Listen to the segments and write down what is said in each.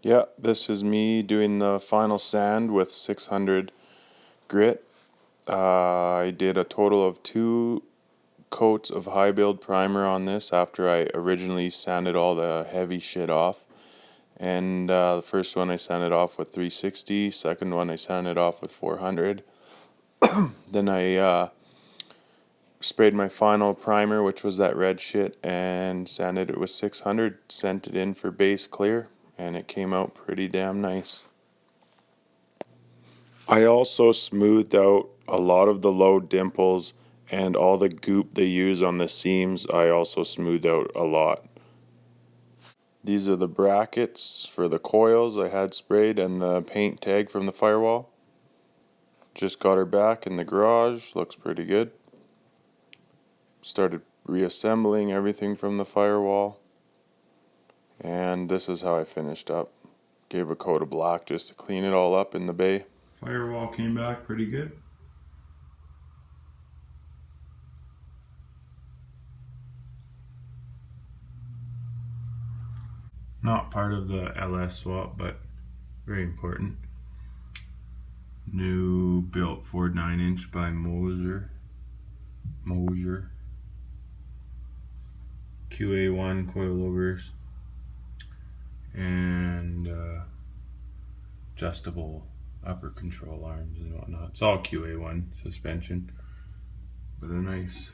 Yeah, this is me doing the final sand with 600 grit. I did a total of 2 coats of high build primer on this after I originally sanded all the heavy shit off. And the first one I sanded off with 360, second one I sanded off with 400. Then I sprayed my final primer, which was that red shit, and sanded it with 600, sent it in for base clear, and it came out pretty damn nice. I also smoothed out a lot of the low dimples and all the goop they use on the seams. I also smoothed out a lot. These are the brackets for the coils I had sprayed and the paint tag from the firewall. Just got her back in the garage, looks pretty good. Started reassembling everything from the firewall. And this is how I finished up. Gave a coat of black just to clean it all up in the bay. Firewall came back pretty good. Not part of the LS swap, but very important. New built Ford 9-inch by Moser. QA1 coilovers and adjustable upper control arms and whatnot. It's all QA1 suspension, but a nice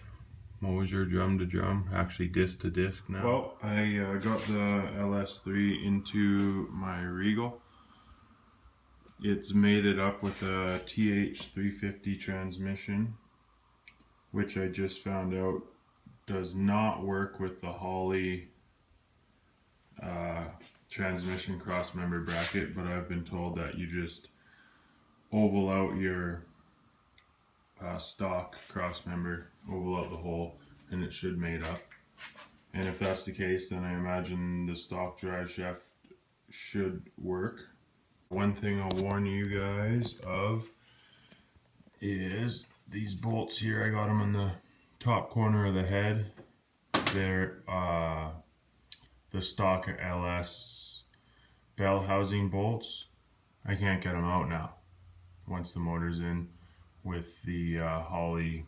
Moser drum to drum, actually disc to disc now. Well, I got the LS3 into my Regal. It's mated up with a TH350 transmission, which I just found out does not work with the Holley transmission cross member bracket, but I've been told that you just oval out your stock cross member, oval out the hole, and it should mate up. And if that's the case, then I imagine the stock drive shaft should work. One thing I'll warn you guys of is these bolts here. I got them in the top corner of the head. They're the stock LS bell housing bolts. I can't get them out now once the motor's in with the Holley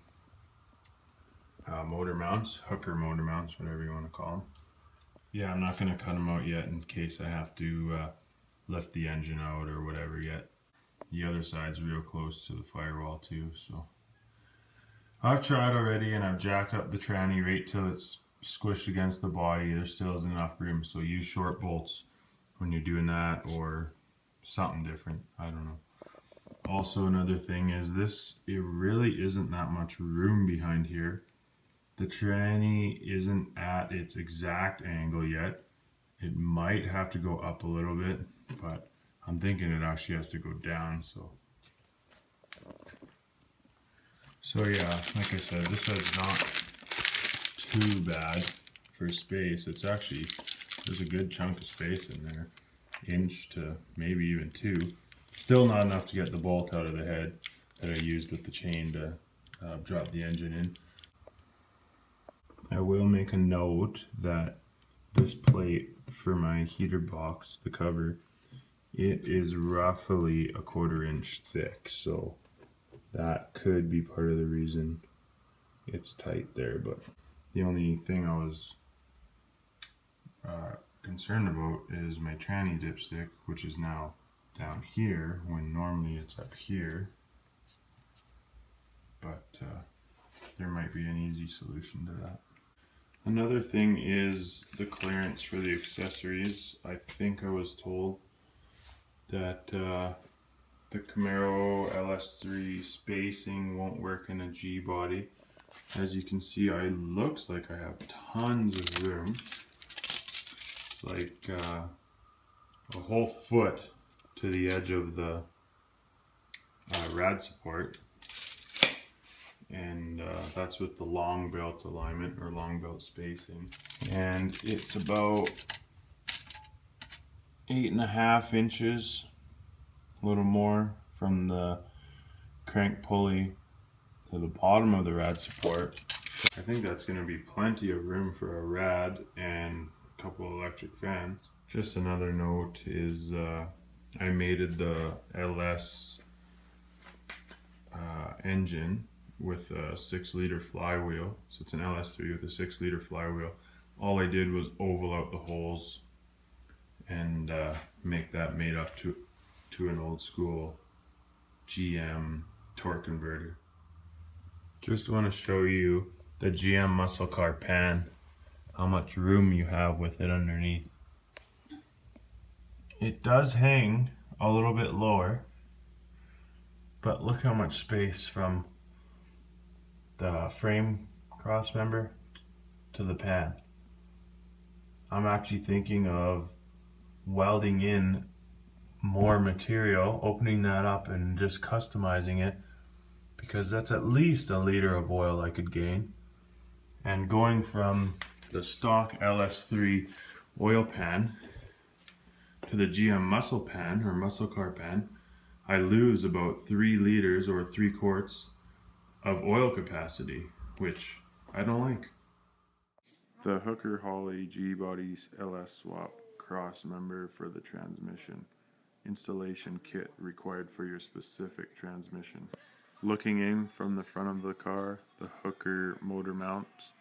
motor mounts, hooker motor mounts, whatever you want to call them. Yeah, I'm not going to cut them out yet in case I have to lift the engine out or whatever yet. The other side's real close to the firewall too, so I've tried already and I've jacked up the tranny right till it's squished against the body. There still isn't enough room, so use short bolts when you're doing that or something different. I don't know. Also, another thing is it really isn't that much room behind here. The tranny isn't at its exact angle yet. It might have to go up a little bit, but I'm thinking it actually has to go down. So yeah, like I said, this is not too bad for space. It's actually, there's a good chunk of space in there, inch to maybe even 2. Still not enough to get the bolt out of the head that I used with the chain to drop the engine in. I will make a note that this plate for my heater box, the cover, it is roughly a 1/4 inch thick, so that could be part of the reason it's tight there. But the only thing I was concerned about is my tranny dipstick, which is now down here when normally it's up here. But there might be an easy solution to that. Another thing is the clearance for the accessories. I think I was told that the Camaro LS3 spacing won't work in a G body. As you can see, it looks like I have tons of room. It's like a whole foot to the edge of the rad support. And that's with the long belt alignment or long belt spacing. And it's about 8.5 inches, a little more, from the crank pulley to the bottom of the rad support. I think that's going to be plenty of room for a rad and a couple electric fans. Just another note is I mated the LS engine with a 6-liter flywheel. So it's an LS3 with a 6-liter flywheel. All I did was oval out the holes and make that made up to an old school GM torque converter. Just want to show you the GM muscle car pan, how much room you have with it underneath. It does hang a little bit lower, but look how much space from the frame cross member to the pan. I'm actually thinking of welding in more material, opening that up and just customizing it, because that's at least a liter of oil I could gain. And going from the stock LS3 oil pan to the GM muscle pan or muscle car pan, I lose about 3 liters or 3 quarts of oil capacity, which I don't like. The Hooker Holley G-Bodies LS swap cross member for the transmission. Installation kit required for your specific transmission. Looking in from the front of the car, the Hooker motor mounts